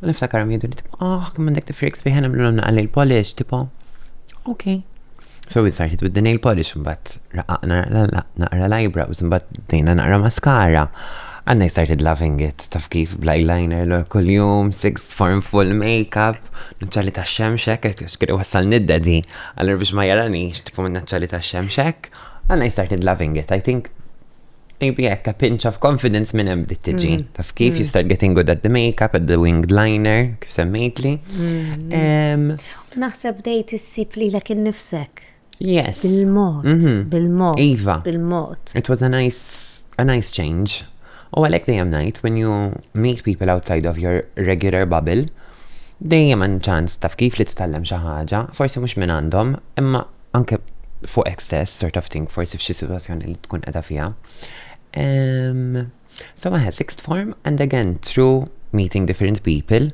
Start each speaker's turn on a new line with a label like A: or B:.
A: U niftakar jgħidu li tipo, kemm għandek tifriks biħen għamlu nail polish, tipo, okay. So we started with the nail polish, but naqra l-eyebrows, but dejna naqra mascara. And I started loving it. Taf kif bl-eyeliner, kuljum, 6th form full makeup, nċali ta' xemxek, xkri wassal nidda di, għallir biex ma jaranix, tipo minn nċali ta' xemxek. And I started loving it. I think maybe a pinch of confidence minn hemm bdiet tiġi. Taf kif you start getting good at the makeup, at the winged liner, kif semmejtli.
B: Naħseb dejt issib lilek innifsek.
A: Yes.
B: Bil-mod.
A: Iva.
B: Bil-mod.
A: It was a nice change. Għalek dejjem ngħid, when you meet people outside of your regular bubble, dejjem għan ċans taf kif li titgħallem xi ħaġa, forsi mhux minn għandhom, imma anke fuq stess sort of thing, forsi f'xi sitwazzjoni li tkun qiegħda fiha. So I had 6th form, and again through meeting different people,